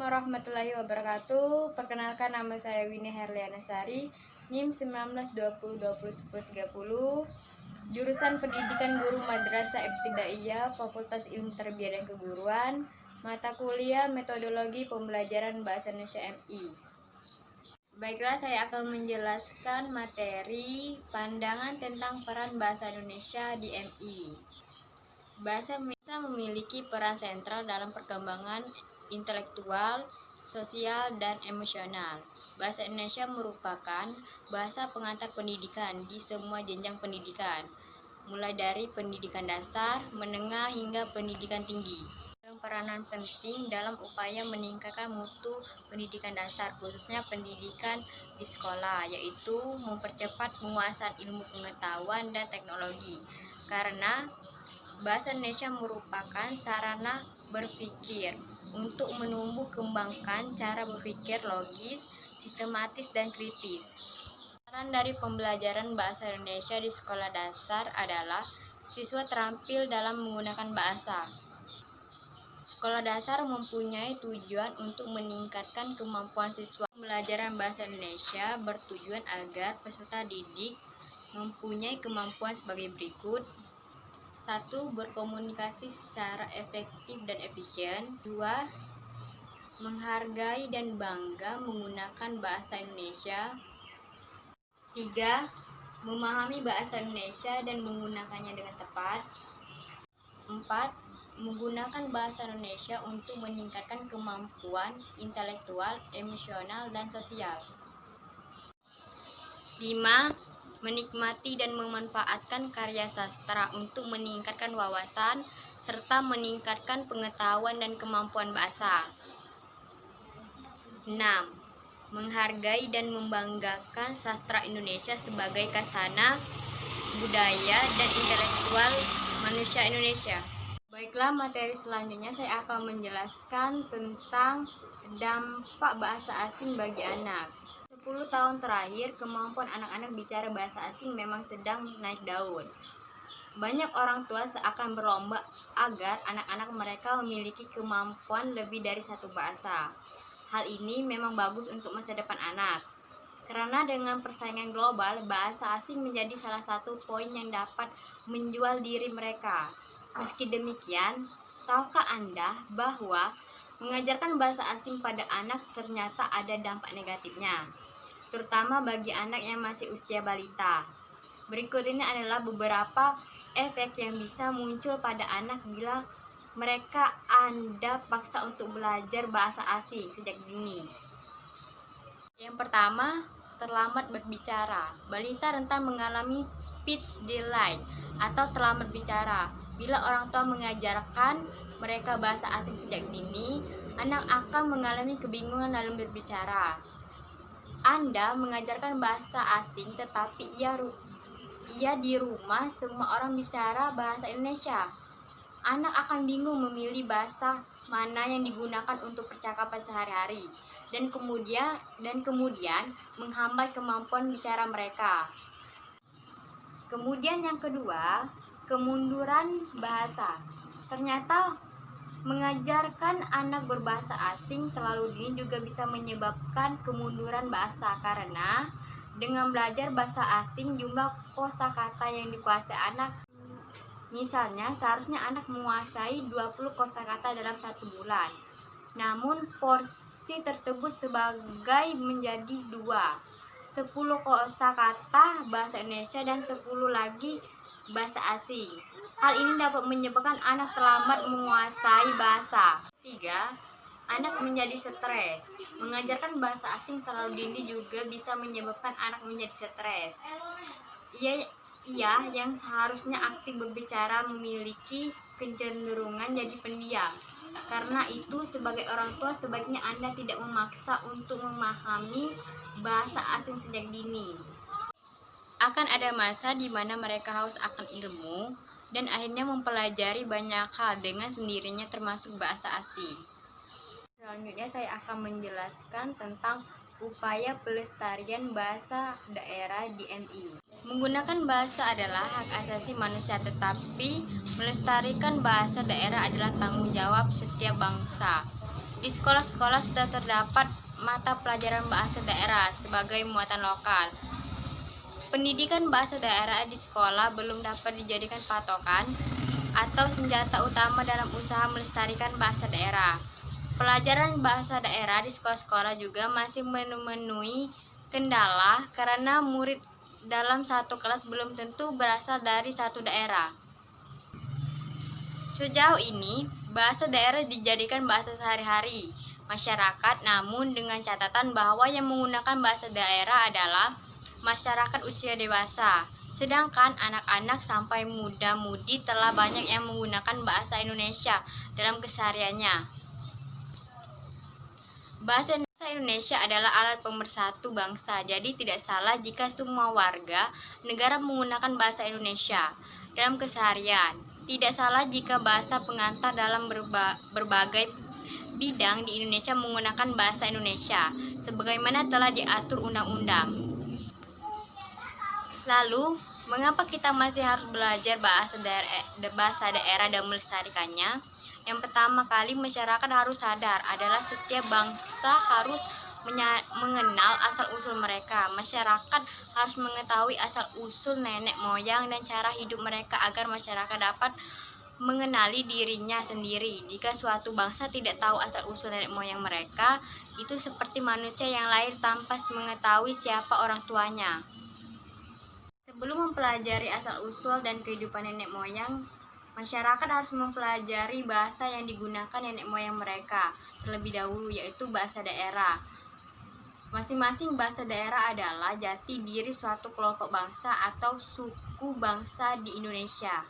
warahmatullahi wabarakatuh. Perkenalkan, nama saya Winnie Herliana Sari, NIM 1920201030, jurusan Pendidikan Guru Madrasah Ibtidaiyah, Fakultas Ilmu Tarbiyah dan Keguruan, mata kuliah Metodologi Pembelajaran Bahasa Indonesia MI. Baiklah, saya akan menjelaskan materi pandangan tentang peran bahasa Indonesia di MI. Bahasa Indonesia memiliki peran sentral dalam perkembangan intelektual, sosial, dan emosional. Bahasa Indonesia merupakan bahasa pengantar pendidikan di semua jenjang pendidikan, mulai dari pendidikan dasar, menengah, hingga pendidikan tinggi. Peranan penting dalam upaya meningkatkan mutu pendidikan dasar, khususnya pendidikan di sekolah, yaitu mempercepat penguasaan ilmu pengetahuan dan teknologi. Karena bahasa Indonesia merupakan sarana berpikir untuk menumbuh kembangkan cara berpikir logis, sistematis, dan kritis. Saran dari pembelajaran bahasa Indonesia di sekolah dasar adalah siswa terampil dalam menggunakan bahasa. Sekolah dasar mempunyai tujuan untuk meningkatkan kemampuan siswa. Pembelajaran bahasa Indonesia bertujuan agar peserta didik mempunyai kemampuan sebagai berikut. 1. Berkomunikasi secara efektif dan efisien. 2. Menghargai dan bangga menggunakan bahasa Indonesia. 3. Memahami bahasa Indonesia dan menggunakannya dengan tepat. 4. Menggunakan bahasa Indonesia untuk meningkatkan kemampuan intelektual, emosional, dan sosial. 5. Menikmati dan memanfaatkan karya sastra untuk meningkatkan wawasan serta meningkatkan pengetahuan dan kemampuan bahasa. 6. Menghargai dan membanggakan sastra Indonesia sebagai khazanah budaya dan intelektual manusia Indonesia. Baiklah, materi selanjutnya saya akan menjelaskan tentang dampak bahasa asing bagi anak. 10 tahun terakhir, kemampuan anak-anak bicara bahasa asing memang sedang naik daun. Banyak orang tua seakan berlomba agar anak-anak mereka memiliki kemampuan lebih dari satu bahasa. Hal ini memang bagus untuk masa depan anak. Karena dengan persaingan global, bahasa asing menjadi salah satu poin yang dapat menjual diri mereka. Meski demikian, tahukah Anda bahwa mengajarkan bahasa asing pada anak ternyata ada dampak negatifnya, terutama bagi anak yang masih usia balita. Berikut ini adalah beberapa efek yang bisa muncul pada anak bila mereka Anda paksa untuk belajar bahasa asing sejak dini. Yang pertama, terlambat berbicara. Balita rentan mengalami speech delay atau terlambat bicara. Bila orang tua mengajarkan mereka bahasa asing sejak dini, anak akan mengalami kebingungan dalam berbicara. Anda mengajarkan bahasa asing tetapi ia di rumah semua orang bicara bahasa Indonesia. Anak akan bingung memilih bahasa mana yang digunakan untuk percakapan sehari-hari dan kemudian menghambat kemampuan bicara mereka. Kemudian yang kedua, kemunduran bahasa. Ternyata mengajarkan anak berbahasa asing terlalu dini juga bisa menyebabkan kemunduran bahasa, karena dengan belajar bahasa asing jumlah kosakata yang dikuasai anak. Misalnya, seharusnya anak menguasai 20 kosakata dalam 1 bulan. Namun porsi tersebut sebagai menjadi 2, 10 kosakata bahasa Indonesia dan 10 lagi bahasa asing. Hal ini dapat menyebabkan anak terlambat menguasai bahasa. 3. Anak menjadi stres. Mengajarkan bahasa asing terlalu dini juga bisa menyebabkan anak menjadi stres. Ia yang seharusnya aktif berbicara memiliki kecenderungan jadi pendiam. Karena itu, sebagai orang tua sebaiknya Anda tidak memaksa untuk memahami bahasa asing sejak dini. Akan ada masa di mana mereka haus akan ilmu dan akhirnya mempelajari banyak hal dengan sendirinya termasuk bahasa asing. Selanjutnya saya akan menjelaskan tentang upaya pelestarian bahasa daerah di MI. Menggunakan bahasa adalah hak asasi manusia, tetapi melestarikan bahasa daerah adalah tanggung jawab setiap bangsa. Di sekolah-sekolah sudah terdapat mata pelajaran bahasa daerah sebagai muatan lokal. Pendidikan bahasa daerah di sekolah belum dapat dijadikan patokan atau senjata utama dalam usaha melestarikan bahasa daerah. Pelajaran bahasa daerah di sekolah-sekolah juga masih memenuhi kendala karena murid dalam satu kelas belum tentu berasal dari satu daerah. Sejauh ini, bahasa daerah dijadikan bahasa sehari-hari masyarakat, namun dengan catatan bahwa yang menggunakan bahasa daerah adalah masyarakat usia dewasa, sedangkan anak-anak sampai muda-mudi telah banyak yang menggunakan bahasa Indonesia dalam kesehariannya. Bahasa Indonesia adalah alat pemersatu bangsa, jadi tidak salah jika semua warga negara menggunakan bahasa Indonesia dalam keseharian. Tidak salah jika bahasa pengantar dalam berbagai bidang di Indonesia menggunakan bahasa Indonesia, sebagaimana telah diatur undang-undang. Lalu, mengapa kita masih harus belajar bahasa daerah dan melestarikannya? Yang pertama kali masyarakat harus sadar adalah setiap bangsa harus mengenal asal-usul mereka. Masyarakat harus mengetahui asal-usul nenek moyang dan cara hidup mereka agar masyarakat dapat mengenali dirinya sendiri. Jika suatu bangsa tidak tahu asal-usul nenek moyang mereka, itu seperti manusia yang lahir tanpa mengetahui siapa orang tuanya. Sebelum mempelajari asal-usul dan kehidupan nenek moyang, masyarakat harus mempelajari bahasa yang digunakan nenek moyang mereka terlebih dahulu, yaitu bahasa daerah. Masing-masing bahasa daerah adalah jati diri suatu kelompok bangsa atau suku bangsa di Indonesia.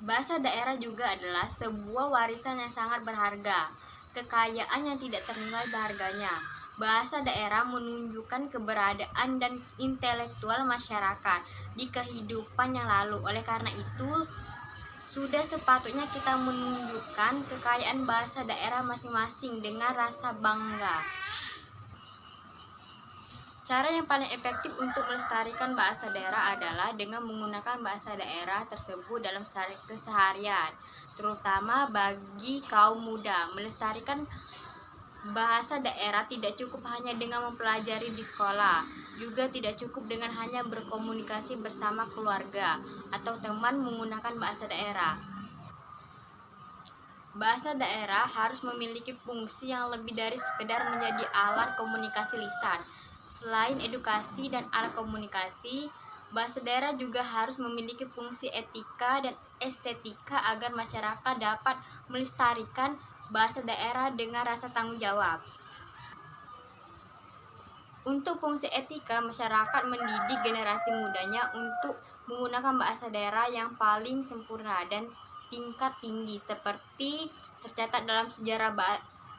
Bahasa daerah juga adalah sebuah warisan yang sangat berharga, kekayaan yang tidak ternilai berharganya. Bahasa daerah menunjukkan keberadaan dan intelektual masyarakat di kehidupan yang lalu. Oleh karena itu, sudah sepatutnya kita menunjukkan kekayaan bahasa daerah masing-masing dengan rasa bangga. Cara yang paling efektif untuk melestarikan bahasa daerah adalah dengan menggunakan bahasa daerah tersebut dalam keseharian, terutama bagi kaum muda. Melestarikan bahasa daerah tidak cukup hanya dengan mempelajari di sekolah, juga tidak cukup dengan hanya berkomunikasi bersama keluarga atau teman menggunakan bahasa daerah. Bahasa daerah harus memiliki fungsi yang lebih dari sekedar menjadi alat komunikasi lisan. Selain edukasi dan alat komunikasi, bahasa daerah juga harus memiliki fungsi etika dan estetika agar masyarakat dapat melestarikan bahasa daerah dengan rasa tanggung jawab. Untuk fungsi etika, masyarakat mendidik generasi mudanya untuk menggunakan bahasa daerah yang paling sempurna dan tingkat tinggi, seperti tercatat dalam sejarah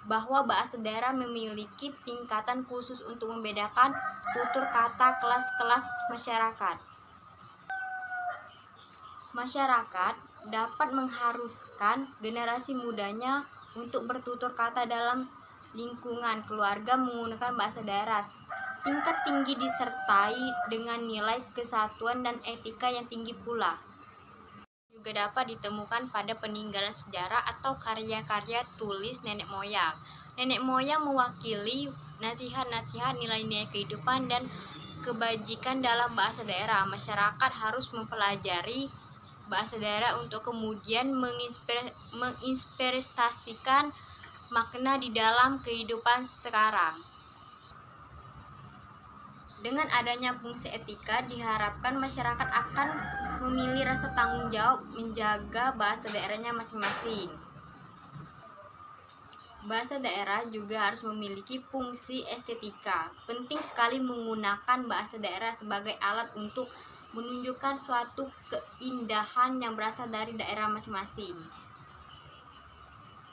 bahwa bahasa daerah memiliki tingkatan khusus untuk membedakan tutur kata kelas-kelas masyarakat. Masyarakat dapat mengharuskan generasi mudanya untuk bertutur kata dalam lingkungan keluarga menggunakan bahasa daerah tingkat tinggi disertai dengan nilai kesatuan dan etika yang tinggi pula. Juga dapat ditemukan pada peninggalan sejarah atau karya-karya tulis nenek moyang. Nenek moyang mewakili nasihat-nasihat nilai-nilai kehidupan dan kebajikan dalam bahasa daerah. Masyarakat harus mempelajari bahasa daerah untuk kemudian menginspirasikan makna di dalam kehidupan sekarang. Dengan adanya fungsi etika, diharapkan masyarakat akan memilih rasa tanggung jawab menjaga bahasa daerahnya masing-masing. Bahasa daerah juga harus memiliki fungsi estetika. Penting sekali menggunakan bahasa daerah sebagai alat untuk menunjukkan suatu keindahan yang berasal dari daerah masing-masing.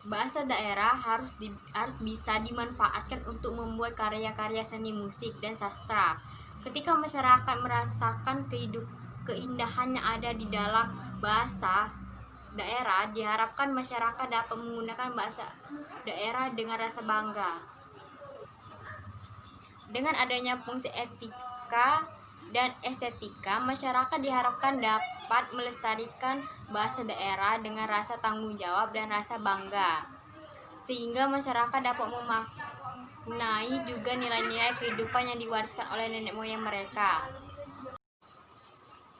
Bahasa daerah harus bisa dimanfaatkan untuk membuat karya-karya seni musik dan sastra. Ketika masyarakat merasakan keindahan yang ada di dalam bahasa daerah, diharapkan masyarakat dapat menggunakan bahasa daerah dengan rasa bangga. Dengan adanya fungsi etika dan estetika, masyarakat diharapkan dapat dapat melestarikan bahasa daerah dengan rasa tanggung jawab dan rasa bangga, sehingga masyarakat dapat memaknai juga nilai-nilai kehidupan yang diwariskan oleh nenek moyang mereka.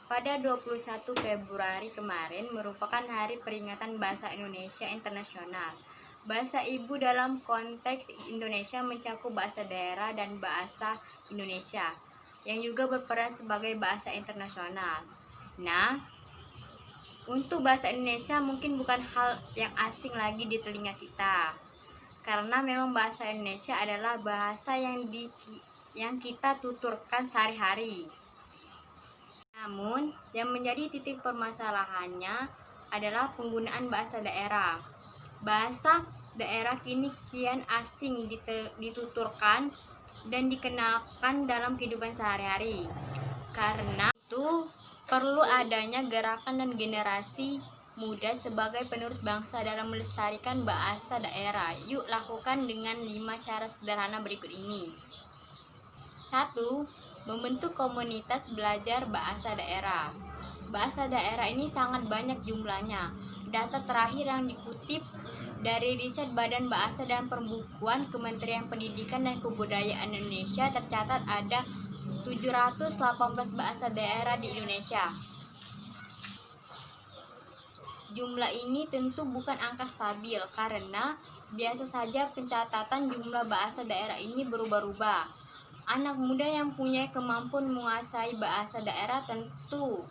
Pada 21 Februari kemarin merupakan Hari Peringatan Bahasa Indonesia Internasional. Bahasa ibu dalam konteks Indonesia mencakup bahasa daerah dan bahasa Indonesia, yang juga berperan sebagai bahasa internasional. Nah, untuk bahasa Indonesia mungkin bukan hal yang asing lagi di telinga kita, karena memang bahasa Indonesia adalah bahasa yang kita tuturkan sehari-hari. Namun, yang menjadi titik permasalahannya adalah penggunaan bahasa daerah. Bahasa daerah kini kian asing dituturkan dan dikenalkan dalam kehidupan sehari-hari. Karena itu, perlu adanya gerakan dan generasi muda sebagai penerus bangsa dalam melestarikan bahasa daerah. Yuk lakukan dengan 5 cara sederhana berikut ini. 1. Membentuk komunitas belajar bahasa daerah. Bahasa daerah ini sangat banyak jumlahnya. Data terakhir yang dikutip dari riset Badan Bahasa dan Perbukuan Kementerian Pendidikan dan Kebudayaan Indonesia tercatat ada 718 bahasa daerah di Indonesia. Jumlah ini tentu bukan angka stabil karena biasa saja pencatatan jumlah bahasa daerah ini berubah-ubah. Anak muda yang punya kemampuan menguasai bahasa daerah tentu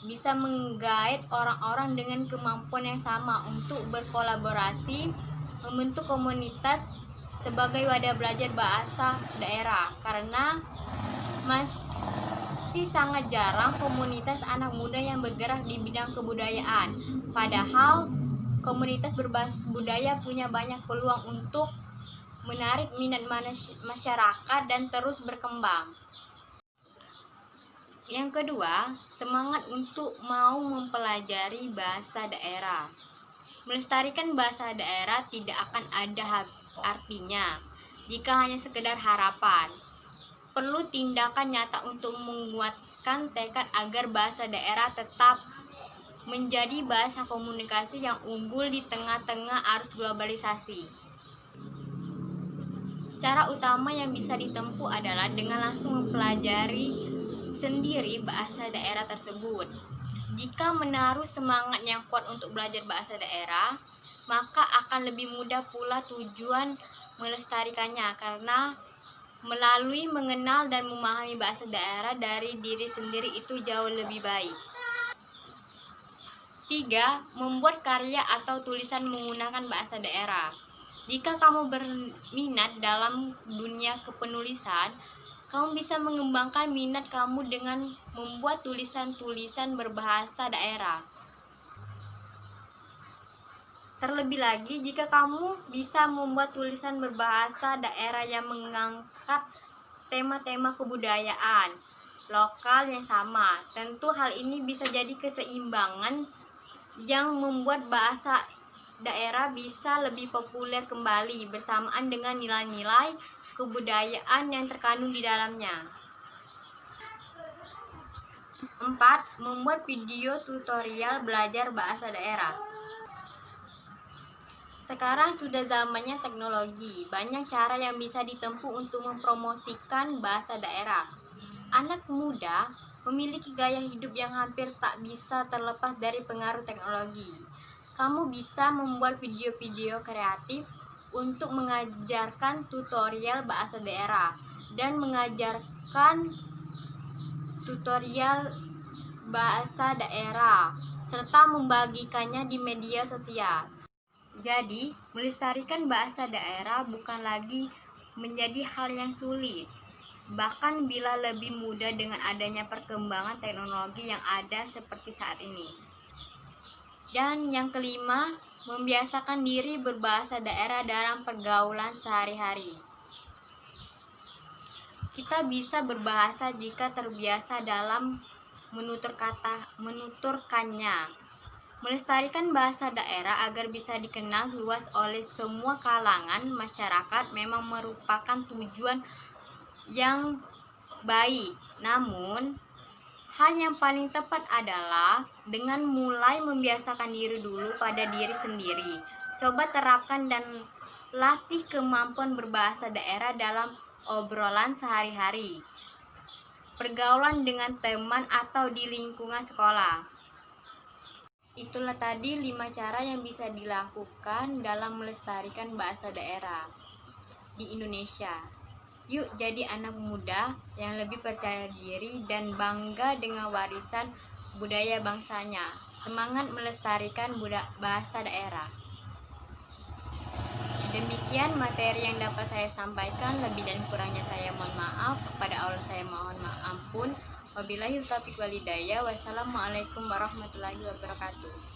bisa menggait orang-orang dengan kemampuan yang sama untuk berkolaborasi membentuk komunitas sebagai wadah belajar bahasa daerah, karena masih sangat jarang komunitas anak muda yang bergerak di bidang kebudayaan. Padahal komunitas berbasis budaya punya banyak peluang untuk menarik minat masyarakat dan terus berkembang. Yang kedua, semangat untuk mau mempelajari bahasa daerah. Melestarikan bahasa daerah tidak akan ada artinya jika hanya sekedar harapan. Perlu tindakan nyata untuk menguatkan tekad agar bahasa daerah tetap menjadi bahasa komunikasi yang unggul di tengah-tengah arus globalisasi. Cara utama yang bisa ditempuh adalah dengan langsung mempelajari sendiri bahasa daerah tersebut. Jika menaruh semangat yang kuat untuk belajar bahasa daerah, maka akan lebih mudah pula tujuan melestarikannya, karena melalui mengenal dan memahami bahasa daerah dari diri sendiri itu jauh lebih baik. 3. Membuat karya atau tulisan menggunakan bahasa daerah. Jika kamu berminat dalam dunia kepenulisan, kamu bisa mengembangkan minat kamu dengan membuat tulisan-tulisan berbahasa daerah. Terlebih lagi, jika kamu bisa membuat tulisan berbahasa daerah yang mengangkat tema-tema kebudayaan lokal yang sama, tentu hal ini bisa jadi keseimbangan yang membuat bahasa daerah bisa lebih populer kembali bersamaan dengan nilai-nilai kebudayaan yang terkandung di dalamnya. 4. Membuat video tutorial belajar bahasa daerah. Sekarang sudah zamannya teknologi, banyak cara yang bisa ditempuh untuk mempromosikan bahasa daerah. Anak muda memiliki gaya hidup yang hampir tak bisa terlepas dari pengaruh teknologi. Kamu bisa membuat video-video kreatif untuk mengajarkan tutorial bahasa daerah dan mengajarkan tutorial bahasa daerah serta membagikannya di media sosial. Jadi, melestarikan bahasa daerah bukan lagi menjadi hal yang sulit, bahkan bila lebih mudah dengan adanya perkembangan teknologi yang ada seperti saat ini. Dan yang kelima, membiasakan diri berbahasa daerah dalam pergaulan sehari-hari. Kita bisa berbahasa jika terbiasa dalam menuturkannya. Melestarikan bahasa daerah agar bisa dikenal luas oleh semua kalangan masyarakat memang merupakan tujuan yang baik. Namun, Hal yang paling tepat adalah dengan mulai membiasakan diri dulu pada diri sendiri. Coba terapkan dan latih kemampuan berbahasa daerah dalam obrolan sehari-hari, pergaulan dengan teman atau di lingkungan sekolah. Itulah tadi 5 cara yang bisa dilakukan dalam melestarikan bahasa daerah di Indonesia. Yuk jadi anak muda yang lebih percaya diri dan bangga dengan warisan budaya bangsanya. Semangat melestarikan bahasa daerah. Demikian materi yang dapat saya sampaikan. Lebih dan kurangnya saya mohon maaf. Kepada Allah saya mohon ampun. Wabillahi taufiq walhidayah. Wassalamualaikum warahmatullahi wabarakatuh.